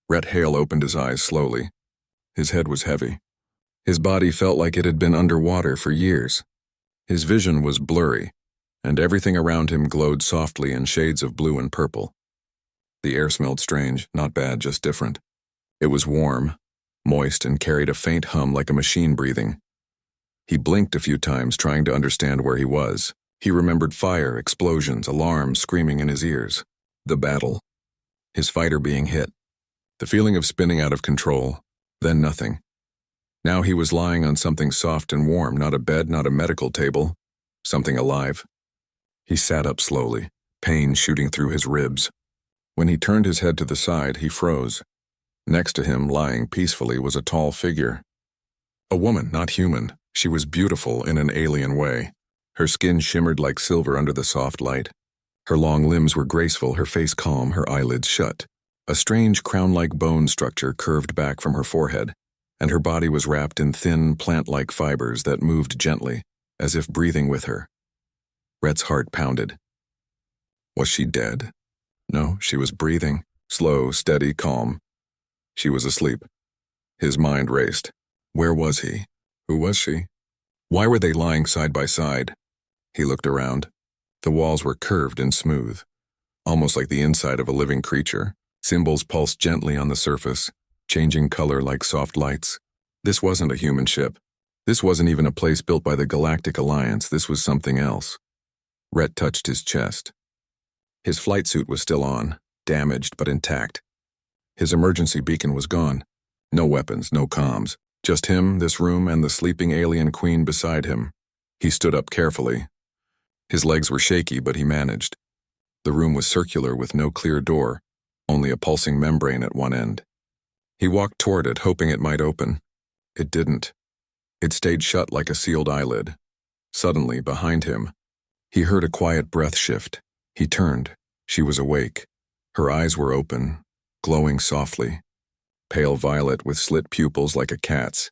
Rhett Hale opened his eyes slowly. His head was heavy. His body felt like it had been underwater for years. His vision was blurry, and everything around him glowed softly in shades of blue and purple. The air smelled strange, not bad, just different. It was warm, moist, and carried a faint hum like a machine breathing. He blinked a few times, trying to understand where he was. He remembered fire, explosions, alarms screaming in his ears. The battle. His fighter being hit. The feeling of spinning out of control. Then nothing. Now he was lying on something soft and warm, not a bed, not a medical table. Something alive. He sat up slowly, pain shooting through his ribs. When he turned his head to the side, he froze. Next to him, lying peacefully, was a tall figure. A woman, not human. She was beautiful in an alien way. Her skin shimmered like silver under the soft light. Her long limbs were graceful, her face calm, her eyelids shut. A strange crown-like bone structure curved back from her forehead, and her body was wrapped in thin, plant-like fibers that moved gently, as if breathing with her. Rhett's heart pounded. Was she dead? No, she was breathing, slow, steady, calm. She was asleep. His mind raced. Where was he? Who was she? Why were they lying side by side? He looked around. The walls were curved and smooth, almost like the inside of a living creature. Symbols pulsed gently on the surface, changing color like soft lights. This wasn't a human ship. This wasn't even a place built by the Galactic Alliance. This was something else. Rhett touched his chest. His flight suit was still on, damaged but intact. His emergency beacon was gone. No weapons, no comms. Just him, this room, and the sleeping alien queen beside him. He stood up carefully. His legs were shaky, but he managed. The room was circular with no clear door, only a pulsing membrane at one end. He walked toward it, hoping it might open. It didn't. It stayed shut like a sealed eyelid. Suddenly, behind him, he heard a quiet breath shift. He turned. She was awake. Her eyes were open, glowing softly, pale violet with slit pupils like a cat's.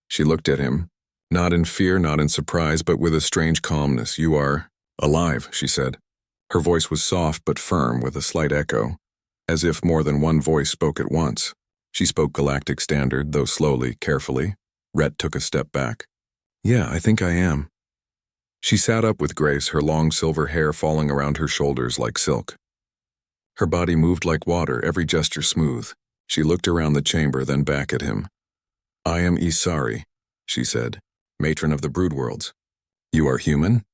She looked at him, not in fear, not in surprise, but with a strange calmness. "You are alive," she said. Her voice was soft but firm, with a slight echo, as if more than one voice spoke at once. She spoke Galactic Standard, though slowly, carefully. Rhett took a step back. "Yeah, I think I am." She sat up with grace, her long silver hair falling around her shoulders like silk. Her body moved like water, every gesture smooth. She looked around the chamber, then back at him. "I am Isari," she said, "matron of the Brood Worlds. You are human?"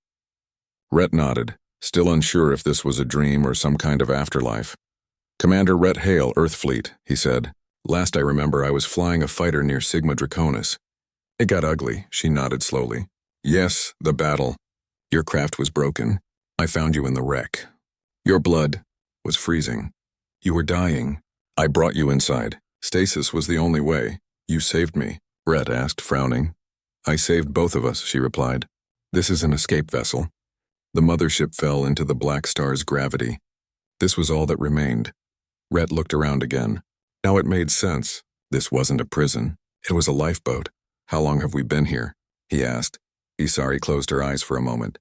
Rhett nodded, still unsure if this was a dream or some kind of afterlife. "Commander Rhett Hale, Earth Fleet," he said. "Last I remember, I was flying a fighter near Sigma Draconis." "It got ugly," she nodded slowly. "Yes, the battle. Your craft was broken. I found you in the wreck. Your blood was freezing. You were dying. I brought you inside. Stasis was the only way. You saved me," Rhett asked, frowning. "I saved both of us," she replied. "This is an escape vessel." The mothership fell into the Black Star's gravity. This was all that remained. Rhett looked around again. Now it made sense. This wasn't a prison. It was a lifeboat. "How long have we been here?" he asked. Isari closed her eyes for a moment.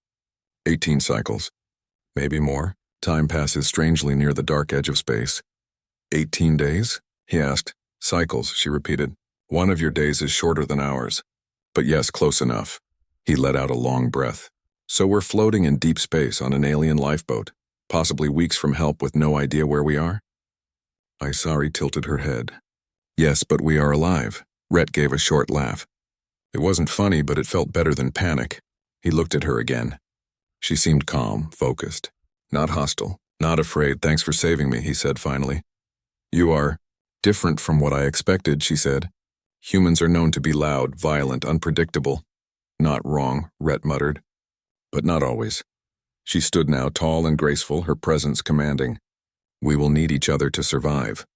18 cycles. Maybe more. Time passes strangely near the dark edge of space. 18 days? He asked. "Cycles," she repeated. "One of your days is shorter than ours. But yes, close enough." He let out a long breath. "So we're floating in deep space on an alien lifeboat, possibly weeks from help with no idea where we are?" Isari tilted her head. "Yes, but we are alive." Rhett gave a short laugh. It wasn't funny, but it felt better than panic. He looked at her again. She seemed calm, focused, not hostile, not afraid. "Thanks for saving me," he said finally. "You are different from what I expected," she said. "Humans are known to be loud, violent, unpredictable." "Not wrong," Rhett muttered. "But not always." She stood now, tall and graceful, her presence commanding. "We will need each other to survive.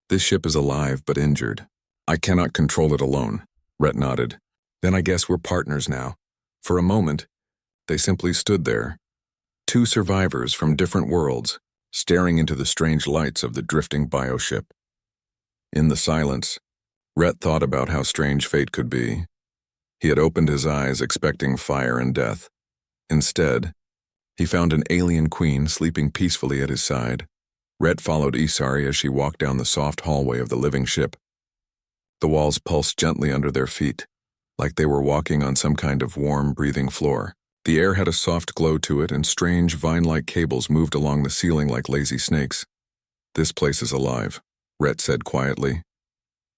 This ship is alive but injured. I cannot control it alone." Rhett nodded. "Then I guess we're partners now." For a moment, they simply stood there, two survivors from different worlds, staring into the strange lights of the drifting bioship. In the silence, Rhett thought about how strange fate could be. He had opened his eyes expecting fire and death. Instead, he found an alien queen sleeping peacefully at his side, Rhett followed Isari as she walked down the soft hallway of the living ship. The walls pulsed gently under their feet, like they were walking on some kind of warm, breathing floor. The air had a soft glow to it, and strange, vine-like cables moved along the ceiling like lazy snakes. "This place is alive," Rhett said quietly.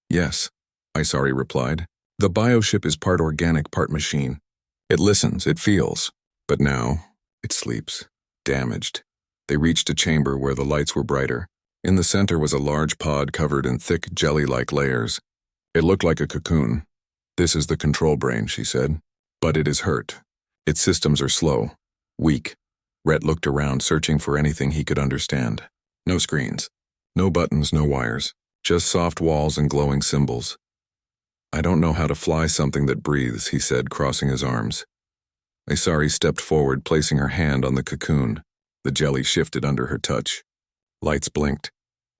"Yes," Isari replied. "The bioship is part organic, part machine. It listens, it feels. But now, it sleeps, damaged." They reached a chamber where the lights were brighter. In the center was a large pod covered in thick, jelly-like layers. It looked like a cocoon. "This is the control brain," she said. "But it is hurt. Its systems are slow, weak." Rhett looked around, searching for anything he could understand. No screens, no buttons, no wires, just soft walls and glowing symbols. "I don't know how to fly something that breathes," he said, crossing his arms. Isari stepped forward, placing her hand on the cocoon. The jelly shifted under her touch. Lights blinked.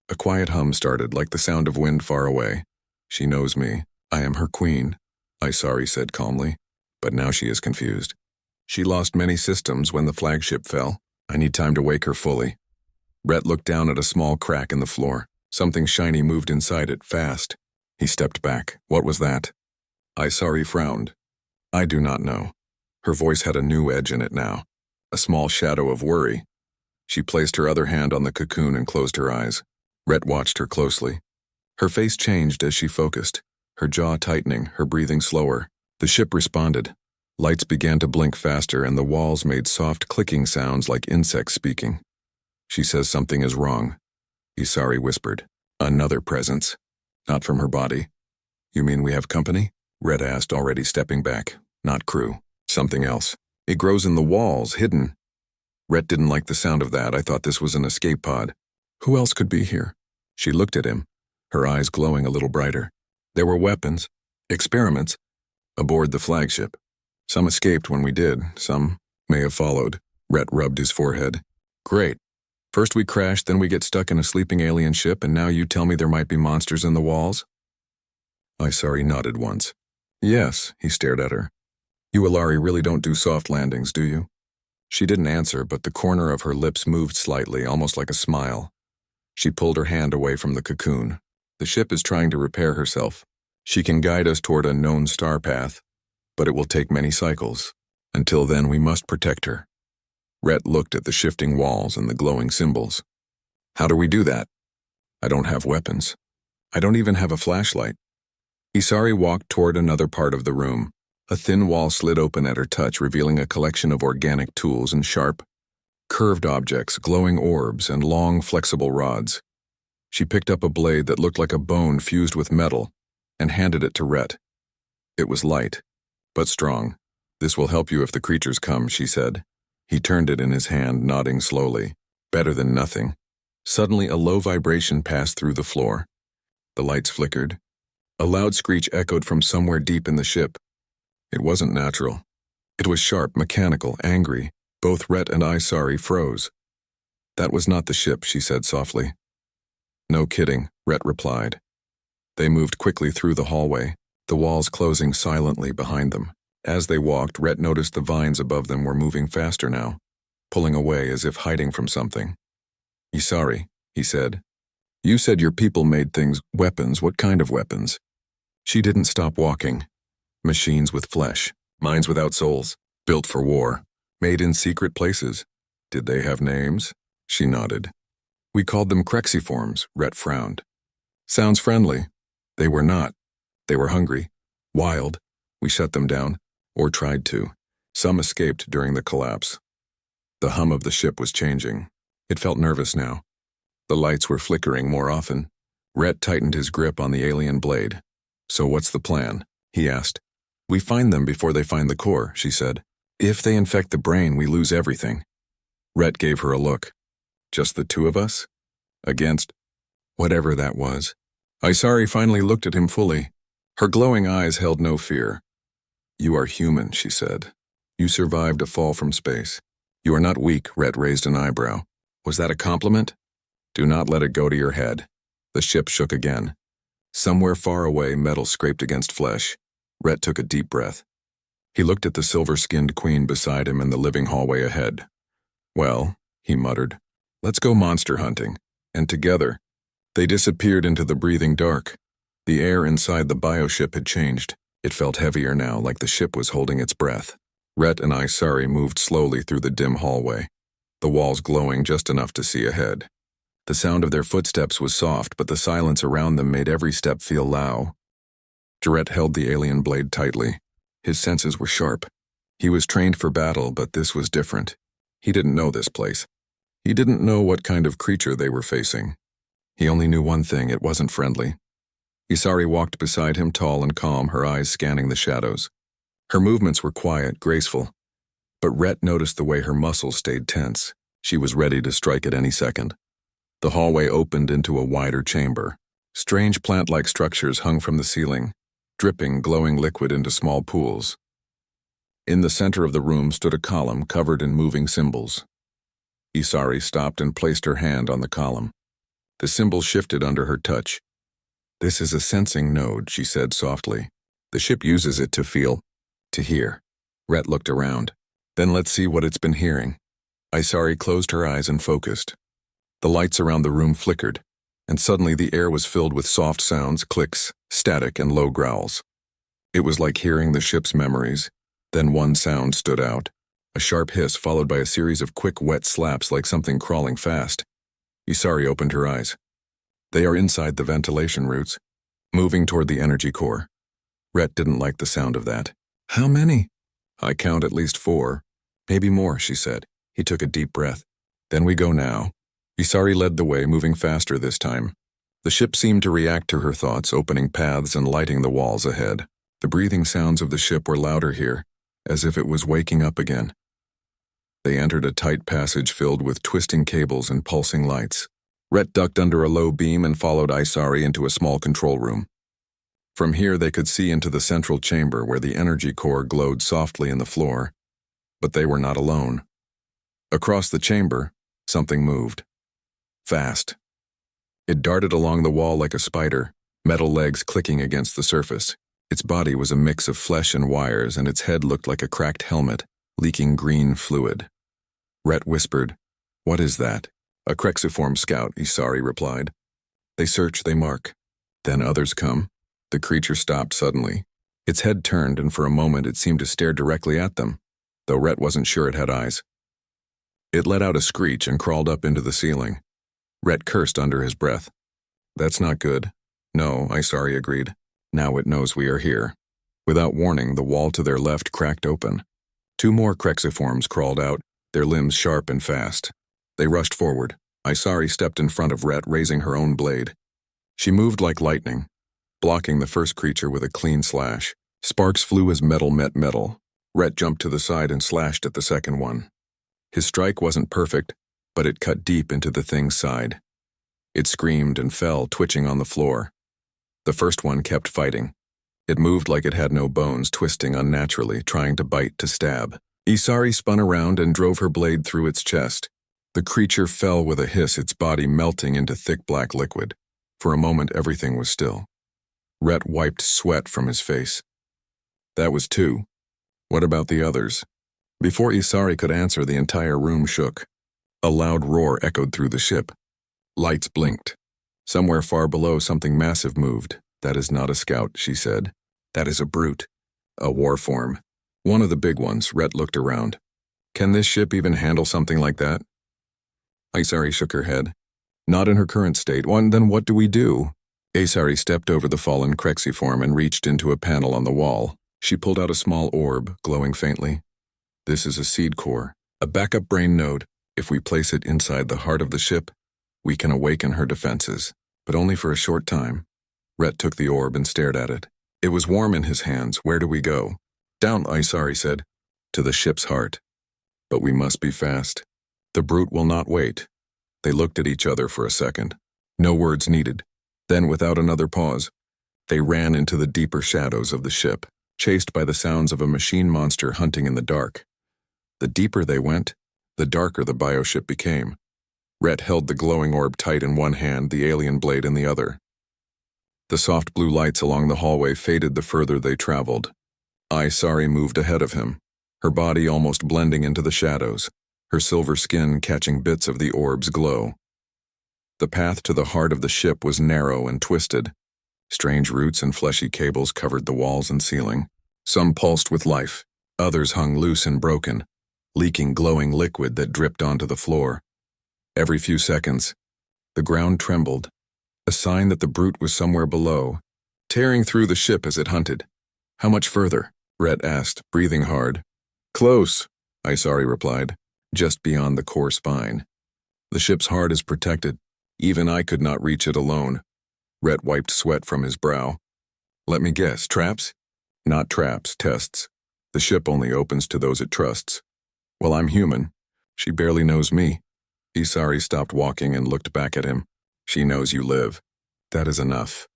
A quiet hum started, like the sound of wind far away. "She knows me. I am her queen," Isari said calmly. "But now she is confused. She lost many systems when the flagship fell. I need time to wake her fully." Rhett looked down at a small crack in the floor. Something shiny moved inside it, fast. He stepped back. "What was that?" Isari frowned. "I do not know." Her voice had a new edge in it now, a small shadow of worry. She placed her other hand on the cocoon and closed her eyes. Rhett watched her closely. Her face changed as she focused, her jaw tightening, her breathing slower. The ship responded. Lights began to blink faster, and the walls made soft clicking sounds like insects speaking. "She says something is wrong," Isari whispered. "Another presence. Not from her body." "You mean we have company?" Rhett asked, already stepping back. "Not crew. Something else. It grows in the walls, hidden." Rhett didn't like the sound of that. "I thought this was an escape pod." "Who else could be here?" She looked at him, her eyes glowing a little brighter. "There were weapons, experiments, aboard the flagship. Some escaped when we did, some may have followed." Rhett rubbed his forehead. "Great. First we crash, then we get stuck in a sleeping alien ship, and now you tell me there might be monsters in the walls?" Isari nodded once. "Yes," he stared at her. "You Ilari really don't do soft landings, do you?" She didn't answer, but the corner of her lips moved slightly, almost like a smile. She pulled her hand away from the cocoon. "The ship is trying to repair herself. She can guide us toward a known star path, but it will take many cycles. Until then, we must protect her." Rhett looked at the shifting walls and the glowing symbols. "How do we do that? I don't have weapons. I don't even have a flashlight." Isari walked toward another part of the room. A thin wall slid open at her touch, revealing a collection of organic tools and sharp, curved objects, glowing orbs, and long, flexible rods. She picked up a blade that looked like a bone fused with metal and handed it to Rhett. It was light, but strong. "This will help you if the creatures come," she said. He turned it in his hand, nodding slowly. "Better than nothing." Suddenly, a low vibration passed through the floor. The lights flickered. A loud screech echoed from somewhere deep in the ship. It wasn't natural. It was sharp, mechanical, angry. Both Rhett and Isari froze. "That was not the ship," she said softly. "No kidding," Rhett replied. They moved quickly through the hallway, the walls closing silently behind them. As they walked, Rhett noticed the vines above them were moving faster now, pulling away as if hiding from something. "Isari," he said. "You said your people made things, weapons. What kind of weapons?" She didn't stop walking. "Machines with flesh, minds without souls, built for war, made in secret places." "Did they have names?" She nodded. "We called them Crexiforms," Rhett frowned. "Sounds friendly." "They were not. They were hungry, wild. We shut them down, or tried to. Some escaped during the collapse." The hum of the ship was changing. It felt nervous now. The lights were flickering more often. Rhett tightened his grip on the alien blade. "So what's the plan?" he asked. "We find them before they find the core," she said. "If they infect the brain, we lose everything." Rhett gave her a look. "Just the two of us? Against whatever that was." Isari finally looked at him fully. Her glowing eyes held no fear. "You are human," she said. "You survived a fall from space. You are not weak." Rhett raised an eyebrow. "Was that a compliment?" "Do not let it go to your head." The ship shook again. Somewhere far away, metal scraped against flesh. Rhett took a deep breath. He looked at the silver-skinned queen beside him and the living hallway ahead. "Well," he muttered, "let's go monster hunting." and together, they disappeared into the breathing dark. The air inside the bioship had changed. It felt heavier now, like the ship was holding its breath. Rhett and Isari moved slowly through the dim hallway, the walls glowing just enough to see ahead. The sound of their footsteps was soft, but the silence around them made every step feel loud. Rhett held the alien blade tightly. His senses were sharp. He was trained for battle, but this was different. He didn't know this place. He didn't know what kind of creature they were facing. He only knew one thing: it wasn't friendly. Isari walked beside him, tall and calm, her eyes scanning the shadows. Her movements were quiet, graceful, but Rhett noticed the way her muscles stayed tense. She was ready to strike at any second. The hallway opened into a wider chamber. Strange plant-like structures hung from the ceiling, dripping glowing liquid into small pools. In the center of the room stood a column covered in moving symbols. Isari stopped and placed her hand on the column. The symbol shifted under her touch. "This is a sensing node," she said softly. "The ship uses it to feel, to hear." Rhett looked around. "Then let's see what it's been hearing." Isari closed her eyes and focused. The lights around the room flickered, and suddenly the air was filled with soft sounds, clicks, static, and low growls. It was like hearing the ship's memories. Then one sound stood out, a sharp hiss followed by a series of quick, wet slaps like something crawling fast. Isari opened her eyes. They are inside the ventilation routes, moving toward the energy core. Rhett didn't like the sound of that. "How many?" "I count at least 4. Maybe more," she said. He took a deep breath. "Then we go now." Isari led the way, moving faster this time. The ship seemed to react to her thoughts, opening paths and lighting the walls ahead. The breathing sounds of the ship were louder here, as if it was waking up again. They entered a tight passage filled with twisting cables and pulsing lights. Rhett ducked under a low beam and followed Isari into a small control room. From here they could see into the central chamber where the energy core glowed softly in the floor. But they were not alone. Across the chamber, something moved. Fast. It darted along the wall like a spider, metal legs clicking against the surface. Its body was a mix of flesh and wires, and its head looked like a cracked helmet, leaking green fluid. Rhett whispered, "What is that?" "A Crexiform scout," Isari replied. "They search, they mark. Then others come." The creature stopped suddenly. Its head turned, and for a moment it seemed to stare directly at them, though Rhett wasn't sure it had eyes. It let out a screech and crawled up into the ceiling. Rhett cursed under his breath. "That's not good." "No," Isari agreed. "Now it knows we are here." Without warning, the wall to their left cracked open. 2 more Crexiforms crawled out, their limbs sharp and fast. They rushed forward. Isari stepped in front of Rhett, raising her own blade. She moved like lightning, blocking the first creature with a clean slash. Sparks flew as metal met metal. Rhett jumped to the side and slashed at the second one. His strike wasn't perfect, but it cut deep into the thing's side. It screamed and fell, twitching on the floor. The first one kept fighting. It moved like it had no bones, twisting unnaturally, trying to bite, to stab. Isari spun around and drove her blade through its chest. The creature fell with a hiss, its body melting into thick black liquid. For a moment, everything was still. Rhett wiped sweat from his face. "That was 2. What about the others?" Before Isari could answer, the entire room shook. A loud roar echoed through the ship. Lights blinked. Somewhere far below, something massive moved. "That is not a scout," she said. "That is a brute. A war form. One of the big ones." Rhett looked around. "Can this ship even handle something like that?" Isari shook her head. "Not in her current state. Then what do we do?" Isari stepped over the fallen Crexiform and reached into a panel on the wall. She pulled out a small orb, glowing faintly. "This is a seed core, a backup brain node. If we place it inside the heart of the ship, we can awaken her defenses, but only for a short time." Rhett took the orb and stared at it. It was warm in his hands. "Where do we go?" "Down," Isari said. "To the ship's heart. But we must be fast. The brute will not wait." They looked at each other for a second. No words needed. Then, without another pause, they ran into the deeper shadows of the ship, chased by the sounds of a machine monster hunting in the dark. The deeper they went, the darker the bioship became. Rhett held the glowing orb tight in one hand, the alien blade in the other. The soft blue lights along the hallway faded the further they traveled. Isari moved ahead of him, her body almost blending into the shadows, her silver skin catching bits of the orb's glow. The path to the heart of the ship was narrow and twisted. Strange roots and fleshy cables covered the walls and ceiling. Some pulsed with life, others hung loose and broken, leaking glowing liquid that dripped onto the floor. Every few seconds, the ground trembled, a sign that the brute was somewhere below, tearing through the ship as it hunted. "How much further?" Rhett asked, breathing hard. "Close," Isari replied, "just beyond the core spine. The ship's heart is protected. Even I could not reach it alone." Rhett wiped sweat from his brow. "Let me guess, traps?" "Not traps, tests. The ship only opens to those it trusts." "Well, I'm human. She barely knows me." Isari stopped walking and looked back at him. "She knows you live. That is enough."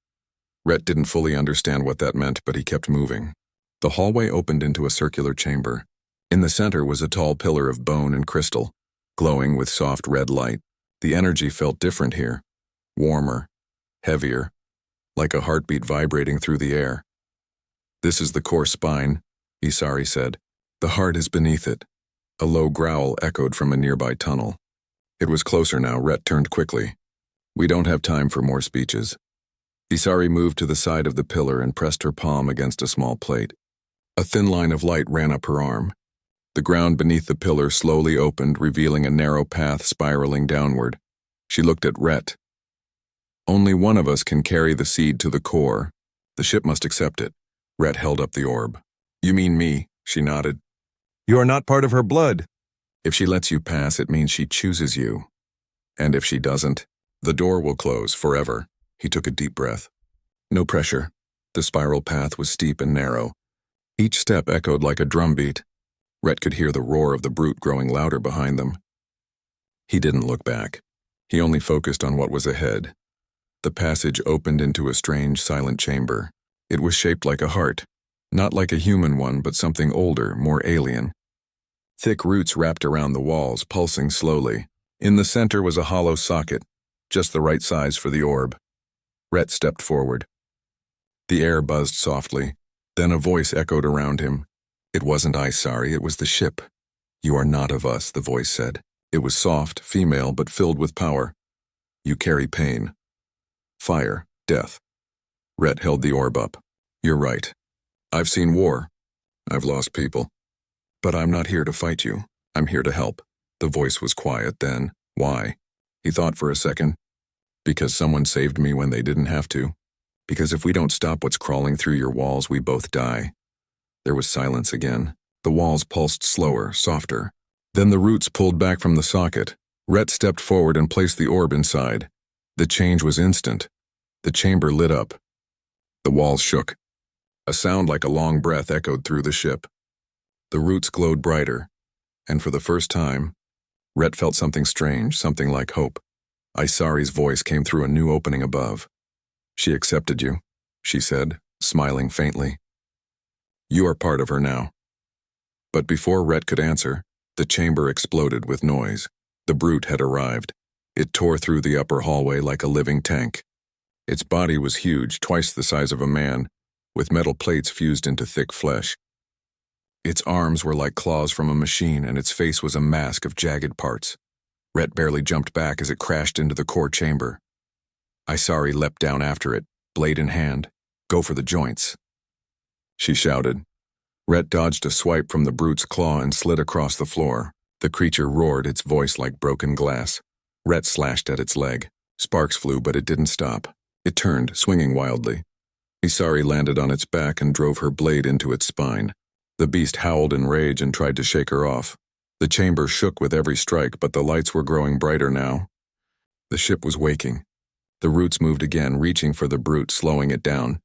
Rhett didn't fully understand what that meant, but he kept moving. The hallway opened into a circular chamber. In the center was a tall pillar of bone and crystal, glowing with soft red light. The energy felt different here. Warmer, heavier, like a heartbeat vibrating through the air. "This is the core spine," Isari said. "The heart is beneath it." A low growl echoed from a nearby tunnel. It was closer now. Rhett turned quickly. "We don't have time for more speeches." Isari moved to the side of the pillar and pressed her palm against a small plate. A thin line of light ran up her arm. The ground beneath the pillar slowly opened, revealing a narrow path spiraling downward. She looked at Rhett. "Only one of us can carry the seed to the core. The ship must accept it." Rhett held up the orb. "You mean me?" She nodded. "You are not part of her blood." "If she lets you pass, it means she chooses you. And if she doesn't, the door will close forever." He took a deep breath. No pressure. The spiral path was steep and narrow. Each step echoed like a drumbeat. Rhett could hear the roar of the brute growing louder behind them. He didn't look back. He only focused on what was ahead. The passage opened into a strange, silent chamber. It was shaped like a heart. Not like a human one, but something older, more alien. Thick roots wrapped around the walls, pulsing slowly. In the center was a hollow socket, just the right size for the orb. Rhett stepped forward. The air buzzed softly. Then a voice echoed around him. "It wasn't Isari, it was the ship." "You are not of us," the voice said. It was soft, female, but filled with power. "You carry pain. Fire, death." Rhett held the orb up. "You're right. I've seen war. I've lost people. But I'm not here to fight you. I'm here to help." The voice was quiet then. "Why?" He thought for a second. "Because someone saved me when they didn't have to. Because if we don't stop what's crawling through your walls, we both die." There was silence again. The walls pulsed slower, softer. Then the roots pulled back from the socket. Rhett stepped forward and placed the orb inside. The change was instant. The chamber lit up. The walls shook. A sound like a long breath echoed through the ship. The roots glowed brighter, and for the first time, Rhett felt something strange, something like hope. Isari's voice came through a new opening above. "She accepted you," she said, smiling faintly. "You are part of her now." But before Rhett could answer, the chamber exploded with noise. The brute had arrived. It tore through the upper hallway like a living tank. Its body was huge, twice the size of a man, with metal plates fused into thick flesh. Its arms were like claws from a machine, and its face was a mask of jagged parts. Rhett barely jumped back as it crashed into the core chamber. Isari leapt down after it, blade in hand. "Go for the joints," she shouted. Rhett dodged a swipe from the brute's claw and slid across the floor. The creature roared, its voice like broken glass. Rhett slashed at its leg. Sparks flew, but it didn't stop. It turned, swinging wildly. Isari landed on its back and drove her blade into its spine. The beast howled in rage and tried to shake her off. The chamber shook with every strike, but the lights were growing brighter now. The ship was waking. The roots moved again, reaching for the brute, slowing it down.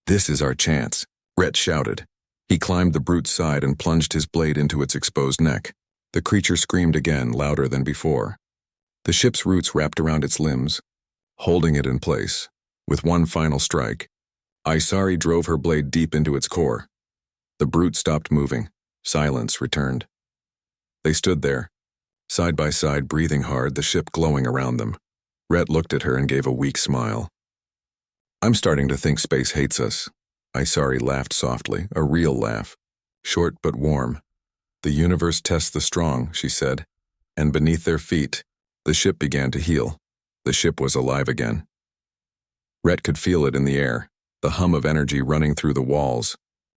"This is our chance," Rhett shouted. He climbed the brute's side and plunged his blade into its exposed neck. The creature screamed again, louder than before. The ship's roots wrapped around its limbs, holding it in place. With one final strike, Isari drove her blade deep into its core. The brute stopped moving. Silence returned. They stood there, side by side, breathing hard, the ship glowing around them. Rhett looked at her and gave a weak smile. "I'm starting to think space hates us." Isari laughed softly, a real laugh, short but warm. "The universe tests the strong," she said, and beneath their feet, the ship began to heal. The ship was alive again. Rhett could feel it in the air, the hum of energy running through the walls,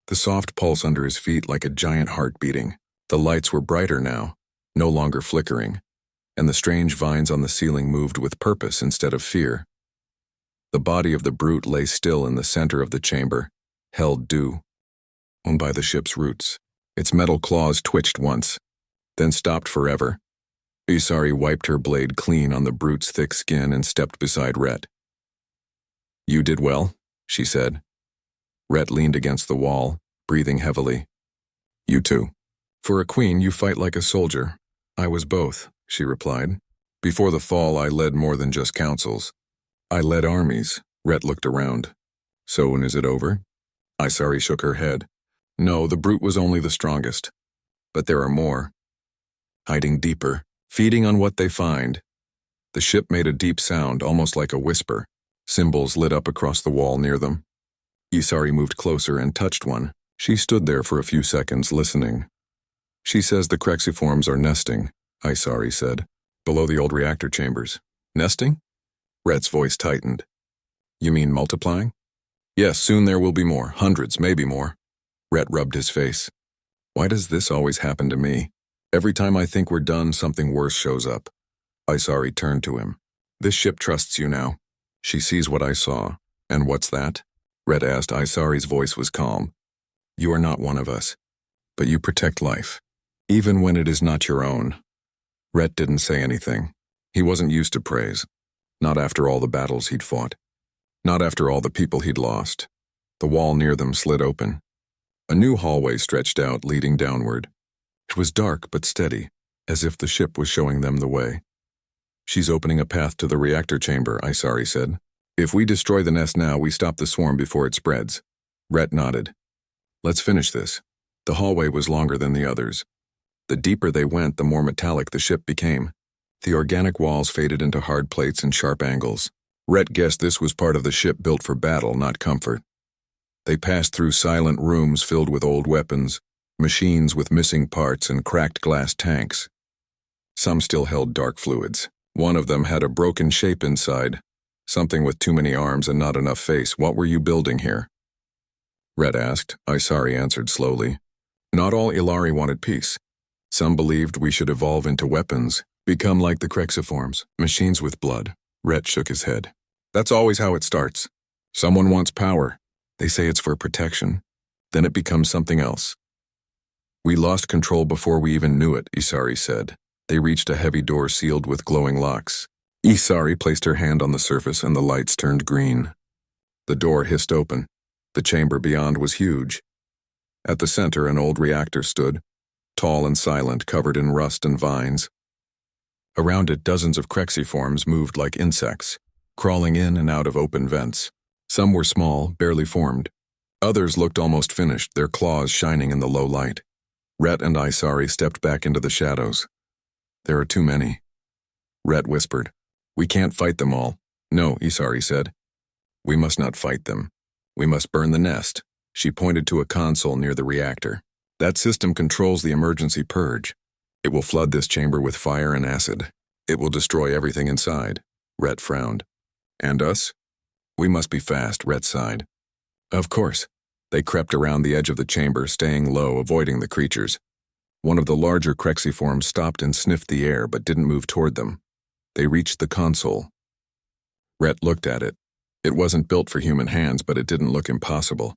the soft pulse under his feet like a giant heart beating. The lights were brighter now, no longer flickering, and the strange vines on the ceiling moved with purpose instead of fear. The body of the brute lay still in the center of the chamber, held due, by the ship's roots. Its metal claws twitched once, then stopped forever. Isari wiped her blade clean on the brute's thick skin and stepped beside Rhett. "You did well," she said. Rhett leaned against the wall, breathing heavily. "You too. For a queen, you fight like a soldier." "I was both," she replied. "Before the fall, I led more than just councils. I led armies." Rhett looked around. "So, and is it over?" Isari shook her head. "No, the brute was only the strongest. But there are more. Hiding deeper, feeding on what they find." The ship made a deep sound, almost like a whisper. Symbols lit up across the wall near them. Isari moved closer and touched one. She stood there for a few seconds, listening. "She says the Crexiforms are nesting," Isari said, "below the old reactor chambers." "Nesting?" Rhett's voice tightened. "You mean multiplying?" "Yes, soon there will be more, hundreds, maybe more." Rhett rubbed his face. "Why does this always happen to me? Every time I think we're done, something worse shows up." Isari turned to him. "This ship trusts you now. She sees what I saw." "And what's that?" Rhett asked. Isari's voice was calm. "You are not one of us, but you protect life, even when it is not your own." Rhett didn't say anything. He wasn't used to praise. Not after all the battles he'd fought. Not after all the people he'd lost. The wall near them slid open. A new hallway stretched out, leading downward. It was dark but steady, as if the ship was showing them the way. "She's opening a path to the reactor chamber," Isari said. "If we destroy the nest now, we stop the swarm before it spreads." Rhett nodded. "Let's finish this." The hallway was longer than the others. The deeper they went, the more metallic the ship became. The organic walls faded into hard plates and sharp angles. Rhett guessed this was part of the ship built for battle, not comfort. They passed through silent rooms filled with old weapons, machines with missing parts and cracked glass tanks. Some still held dark fluids. One of them had a broken shape inside, something with too many arms and not enough face. "What were you building here?" Rhett asked. Isari answered slowly. "Not all Ilari wanted peace. Some believed we should evolve into weapons, become like the Crexiforms, machines with blood." Rhett shook his head. "That's always how it starts. Someone wants power. They say it's for protection. Then it becomes something else." "We lost control before we even knew it," Isari said. They reached a heavy door sealed with glowing locks. Isari placed her hand on the surface and the lights turned green. The door hissed open. The chamber beyond was huge. At the center, an old reactor stood, tall and silent, covered in rust and vines. Around it, dozens of Crexiforms moved like insects, crawling in and out of open vents. Some were small, barely formed. Others looked almost finished, their claws shining in the low light. Rhett and Isari stepped back into the shadows. "There are too many," Rhett whispered. "We can't fight them all." "No," Isari said. "We must not fight them. We must burn the nest." She pointed to a console near the reactor. "That system controls the emergency purge. It will flood this chamber with fire and acid. It will destroy everything inside." Rhett frowned. "And us?" "We must be fast," Rhett sighed. "Of course." They crept around the edge of the chamber, staying low, avoiding the creatures. One of the larger Crexiforms stopped and sniffed the air, but didn't move toward them. They reached the console. Rhett looked at it. It wasn't built for human hands, but it didn't look impossible.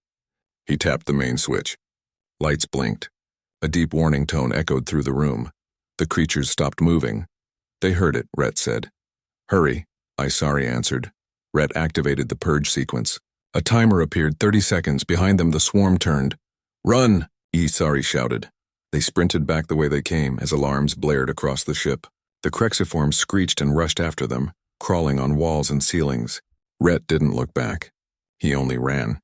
He tapped the main switch. Lights blinked. A deep warning tone echoed through the room. The creatures stopped moving. "They heard it," Rhett said. "Hurry," Isari answered. Rhett activated the purge sequence. A timer appeared. 30 seconds. Behind them, the swarm turned. "Run!" Isari shouted. They sprinted back the way they came as alarms blared across the ship. The Crexiforms screeched and rushed after them, crawling on walls and ceilings. Rhett didn't look back. He only ran.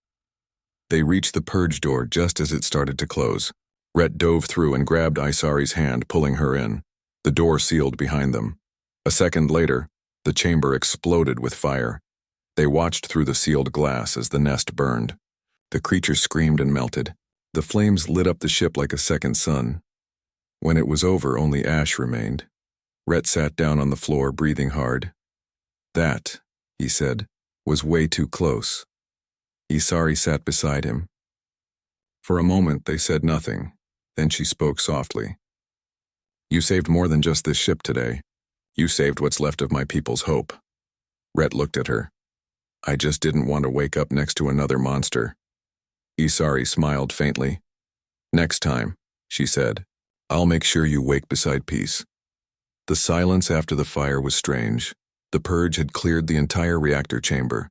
They reached the purge door just as it started to close. Rhett dove through and grabbed Isari's hand, pulling her in. The door sealed behind them. A second later, the chamber exploded with fire. They watched through the sealed glass as the nest burned. The creatures screamed and melted. The flames lit up the ship like a second sun. When it was over, only ash remained. Rhett sat down on the floor, breathing hard. That, he said, was way too close. Isari sat beside him. For a moment they said nothing, then she spoke softly. You saved more than just this ship today. You saved what's left of my people's hope. Rhett looked at her. I just didn't want to wake up next to another monster. Isari smiled faintly. Next time, she said, I'll make sure you wake beside peace. The silence after the fire was strange. The purge had cleared the entire reactor chamber.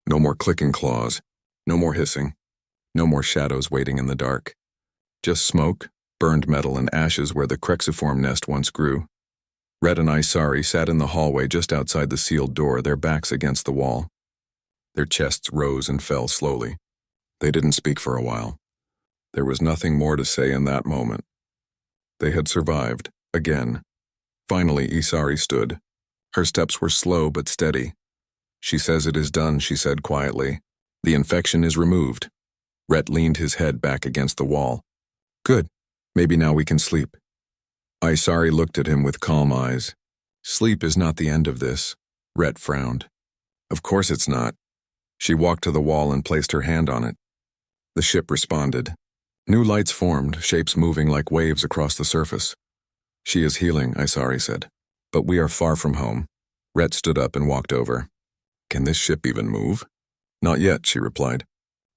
No more clicking claws, no more hissing, no more shadows waiting in the dark. Just smoke, burned metal, and ashes where the crexiform nest once grew. Rhett and Isari sat in the hallway just outside the sealed door, their backs against the wall. Their chests rose and fell slowly. They didn't speak for a while. There was nothing more to say in that moment. They had survived, again. Finally, Isari stood. Her steps were slow but steady. She says it is done, she said quietly. The infection is removed. Rhett leaned his head back against the wall. Good. Maybe now we can sleep. Isari looked at him with calm eyes. Sleep is not the end of this. Rhett frowned. Of course it's not. She walked to the wall and placed her hand on it. The ship responded. New lights formed, shapes moving like waves across the surface. She is healing, Isari said. But we are far from home. Rhett stood up and walked over. Can this ship even move? Not yet, she replied.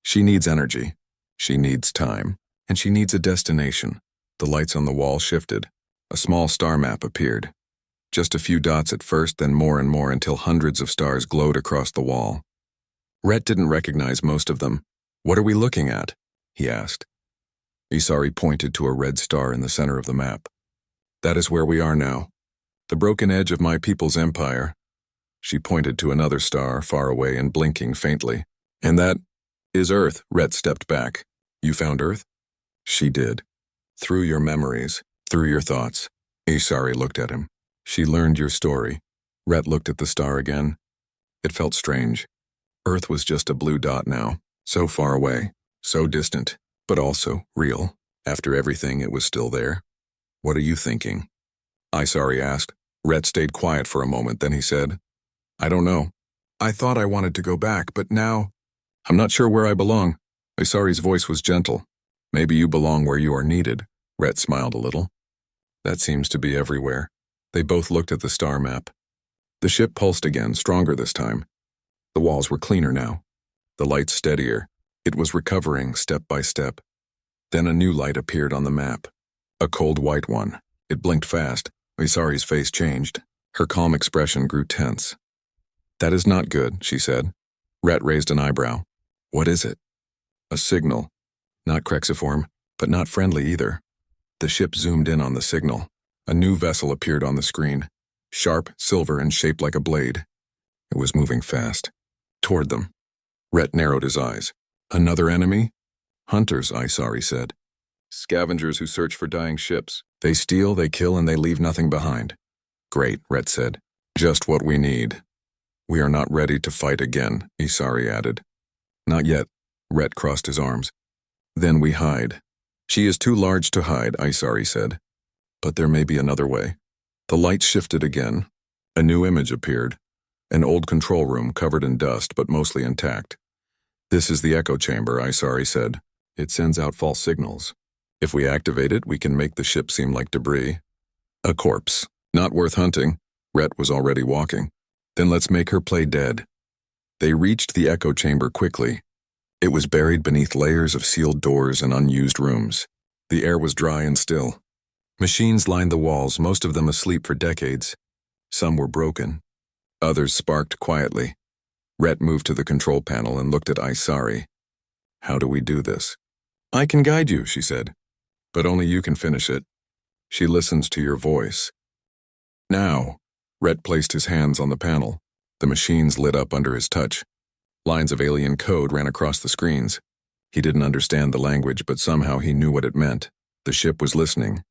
She needs energy. She needs time. And she needs a destination. The lights on the wall shifted. A small star map appeared. Just a few dots at first, then more and more until hundreds of stars glowed across the wall. Rhett didn't recognize most of them. What are we looking at? He asked. Isari pointed to a red star in the center of the map. That is where we are now. The broken edge of my people's empire. She pointed to another star far away and blinking faintly. And that is Earth. Rhett stepped back. You found Earth? She did. Through your memories, through your thoughts. Isari looked at him. She learned your story. Rhett looked at the star again. It felt strange. Earth was just a blue dot now, so far away, so distant, but also real. After everything, it was still there. What are you thinking? Isari asked. Rhett stayed quiet for a moment, then he said, I don't know. I thought I wanted to go back, but now, I'm not sure where I belong. Isari's voice was gentle. Maybe you belong where you are needed. Rhett smiled a little. That seems to be everywhere. They both looked at the star map. The ship pulsed again, stronger this time. The walls were cleaner now. The lights steadier. It was recovering step by step. Then a new light appeared on the map. A cold white one. It blinked fast. Isari's face changed. Her calm expression grew tense. That is not good, she said. Rhett raised an eyebrow. What is it? A signal. Not crexiform, but not friendly either. The ship zoomed in on the signal. A new vessel appeared on the screen. Sharp, silver, and shaped like a blade. It was moving fast. Toward them. Rhett narrowed his eyes. Another enemy? Hunters, Isari said. Scavengers who search for dying ships. They steal, they kill, and they leave nothing behind. Great, Rhett said. Just what we need. We are not ready to fight again, Isari added. Not yet. Rhett crossed his arms. Then we hide. She is too large to hide, Isari said. But there may be another way. The light shifted again. A new image appeared. An old control room covered in dust but mostly intact. This is the echo chamber, Isari said. It sends out false signals. If we activate it, we can make the ship seem like debris. A corpse. Not worth hunting. Rhett was already walking. Then let's make her play dead. They reached the echo chamber quickly. It was buried beneath layers of sealed doors and unused rooms. The air was dry and still. Machines lined the walls, most of them asleep for decades. Some were broken. Others sparked quietly. Rhett moved to the control panel and looked at Isari. How do we do this? I can guide you, she said. But only you can finish it. She listens to your voice. Now. Rhett placed his hands on the panel. The machines lit up under his touch. Lines of alien code ran across the screens. He didn't understand the language, but somehow he knew what it meant. The ship was listening.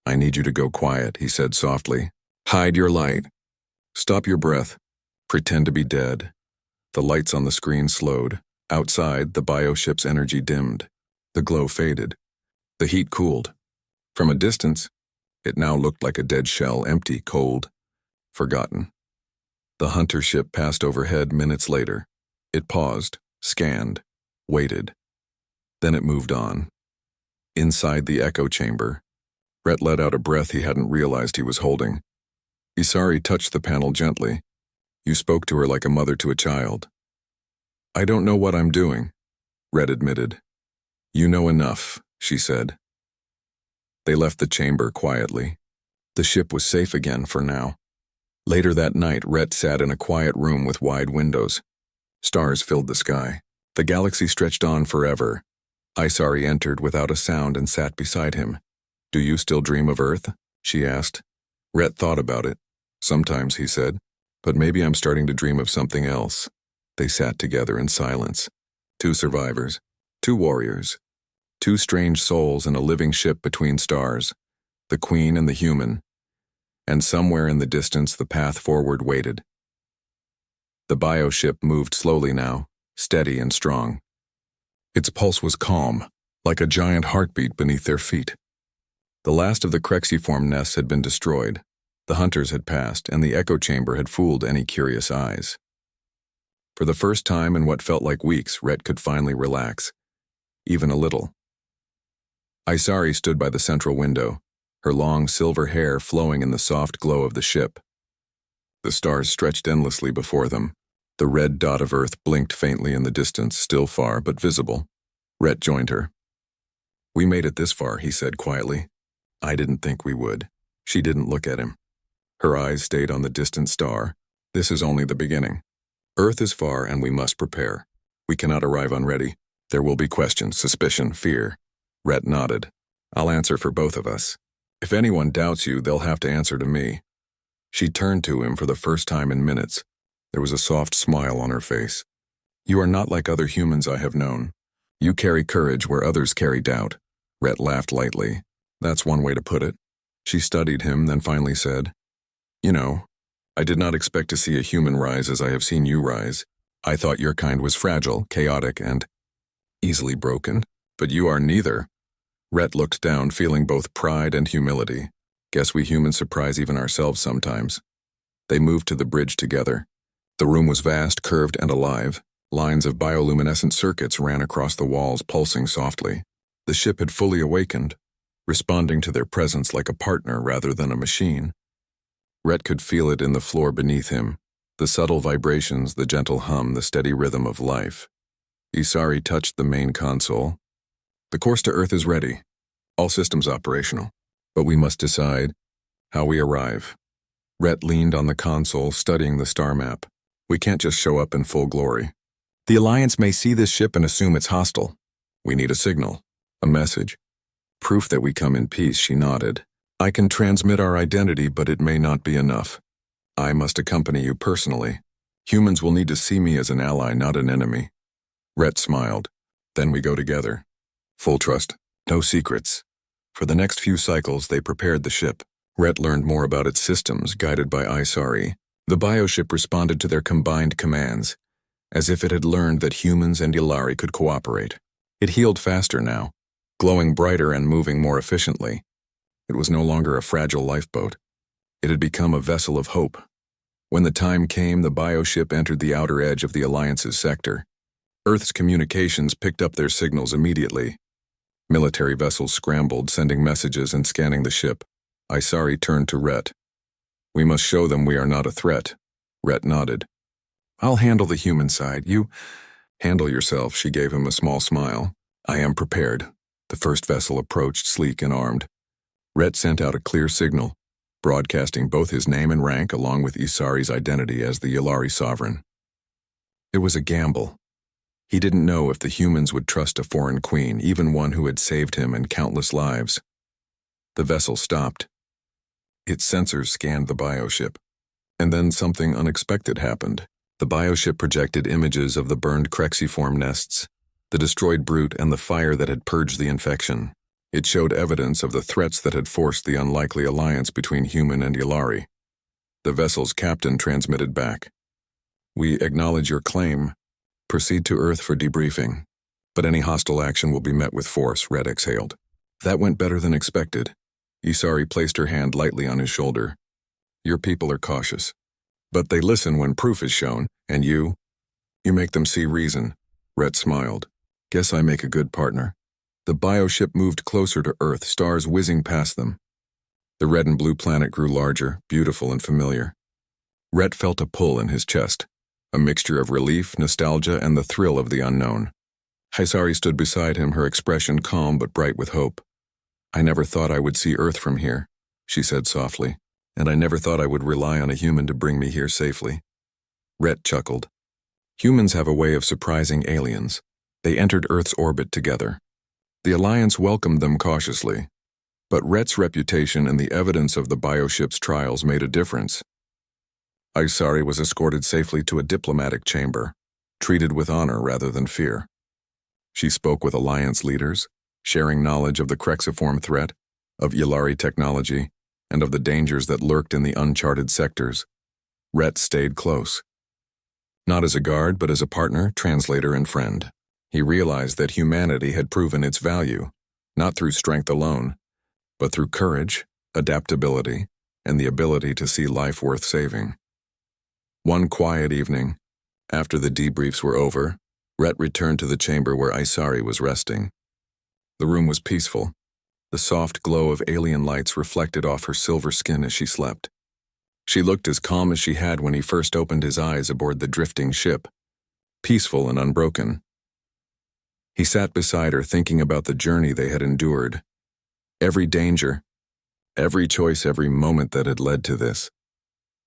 I need you to go quiet, he said softly. Hide your light. Stop your breath. Pretend to be dead. The lights on the screen slowed. Outside, the bioship's energy dimmed. The glow faded. The heat cooled. From a distance, it now looked like a dead shell, empty, cold, forgotten. The hunter ship passed overhead minutes later. It paused, scanned, waited. Then it moved on. Inside the echo chamber, Rhett let out a breath he hadn't realized he was holding. Isari touched the panel gently. You spoke to her like a mother to a child. I don't know what I'm doing, Rhett admitted. You know enough, she said. They left the chamber quietly. The ship was safe again for now. Later that night, Rhett sat in a quiet room with wide windows. Stars filled the sky. The galaxy stretched on forever. Isari entered without a sound and sat beside him. Do you still dream of Earth? She asked. Rhett thought about it. Sometimes, he said, but maybe I'm starting to dream of something else. They sat together in silence. Two survivors, two warriors, two strange souls in a living ship between stars, the queen and the human. And somewhere in the distance the path forward waited. The bioship moved slowly now, steady and strong. Its pulse was calm, like a giant heartbeat beneath their feet. The last of the Crexiform nests had been destroyed. The hunters had passed, and the echo chamber had fooled any curious eyes. For the first time in what felt like weeks, Rhett could finally relax, even a little. Isari stood by the central window, her long silver hair flowing in the soft glow of the ship. The stars stretched endlessly before them. The red dot of Earth blinked faintly in the distance, still far but visible. Rhett joined her. We made it this far, he said quietly. I didn't think we would. She didn't look at him. Her eyes stayed on the distant star. This is only the beginning. Earth is far and we must prepare. We cannot arrive unready. There will be questions, suspicion, fear. Rhett nodded. I'll answer for both of us. If anyone doubts you, they'll have to answer to me. She turned to him for the first time in minutes. There was a soft smile on her face. You are not like other humans I have known. You carry courage where others carry doubt. Rhett laughed lightly. That's one way to put it. She studied him, then finally said, You know, I did not expect to see a human rise as I have seen you rise. I thought your kind was fragile, chaotic, and easily broken, but you are neither. Rhett looked down, feeling both pride and humility. Guess we humans surprise even ourselves sometimes. They moved to the bridge together. The room was vast, curved, and alive. Lines of bioluminescent circuits ran across the walls, pulsing softly. The ship had fully awakened, responding to their presence like a partner rather than a machine. Rhett could feel it in the floor beneath him, the subtle vibrations, the gentle hum, the steady rhythm of life. Isari touched the main console. The course to Earth is ready, all systems operational, but we must decide how we arrive. Rhett leaned on the console, studying the star map. We can't just show up in full glory. The Alliance may see this ship and assume it's hostile. We need a signal, a message. Proof that we come in peace, she nodded. I can transmit our identity, but it may not be enough. I must accompany you personally. Humans will need to see me as an ally, not an enemy. Rhett smiled. Then we go together. Full trust, no secrets. For the next few cycles, they prepared the ship. Rhett learned more about its systems, guided by Isari. The bioship responded to their combined commands, as if it had learned that humans and Yllari could cooperate. It healed faster now, glowing brighter and moving more efficiently. It was no longer a fragile lifeboat. It had become a vessel of hope. When the time came, the bioship entered the outer edge of the Alliance's sector. Earth's communications picked up their signals immediately. Military vessels scrambled, sending messages and scanning the ship. Isari turned to Rhett. We must show them we are not a threat. Rhett nodded. I'll handle the human side. You handle yourself, she gave him a small smile. I am prepared. The first vessel approached, sleek and armed. Rhett sent out a clear signal, broadcasting both his name and rank along with Isari's identity as the Yllari sovereign. It was a gamble. He didn't know if the humans would trust a foreign queen, even one who had saved him and countless lives. The vessel stopped. Its sensors scanned the bioship. And then something unexpected happened. The bioship projected images of the burned Crexiform nests, the destroyed brood, and the fire that had purged the infection. It showed evidence of the threats that had forced the unlikely alliance between human and Yllari. The vessel's captain transmitted back. We acknowledge your claim. Proceed to Earth for debriefing. But any hostile action will be met with force, Rhett exhaled. That went better than expected. Isari placed her hand lightly on his shoulder. Your people are cautious. But they listen when proof is shown, and you make them see reason. Rhett smiled. Guess I make a good partner. The bioship moved closer to Earth, stars whizzing past them. The red and blue planet grew larger, beautiful and familiar. Rhett felt a pull in his chest, a mixture of relief, nostalgia, and the thrill of the unknown. Hisari stood beside him, her expression calm but bright with hope. I never thought I would see Earth from here, she said softly, and I never thought I would rely on a human to bring me here safely. Rhett chuckled. Humans have a way of surprising aliens. They entered Earth's orbit together. The Alliance welcomed them cautiously, but Rhett's reputation and the evidence of the bioship's trials made a difference. Hisari was escorted safely to a diplomatic chamber, treated with honor rather than fear. She spoke with Alliance leaders, sharing knowledge of the Crexiform threat, of Yllari technology, and of the dangers that lurked in the uncharted sectors. Rhett stayed close. Not as a guard, but as a partner, translator, and friend. He realized that humanity had proven its value, not through strength alone, but through courage, adaptability, and the ability to see life worth saving. One quiet evening, after the debriefs were over, Rhett returned to the chamber where Hisari was resting. The room was peaceful. The soft glow of alien lights reflected off her silver skin as she slept. She looked as calm as she had when he first opened his eyes aboard the drifting ship, peaceful and unbroken. He sat beside her, thinking about the journey they had endured. Every danger, every choice, every moment that had led to this.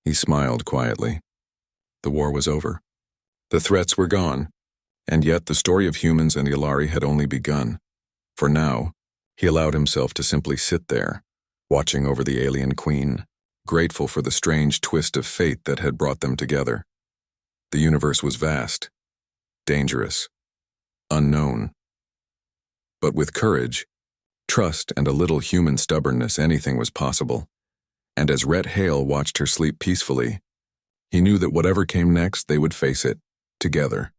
He smiled quietly. The war was over. The threats were gone, and yet the story of humans and Yllari had only begun. For now, he allowed himself to simply sit there, watching over the alien queen, grateful for the strange twist of fate that had brought them together. The universe was vast, dangerous, unknown. But with courage, trust, and a little human stubbornness, anything was possible. And as Rhett Hale watched her sleep peacefully, he knew that whatever came next, they would face it, together.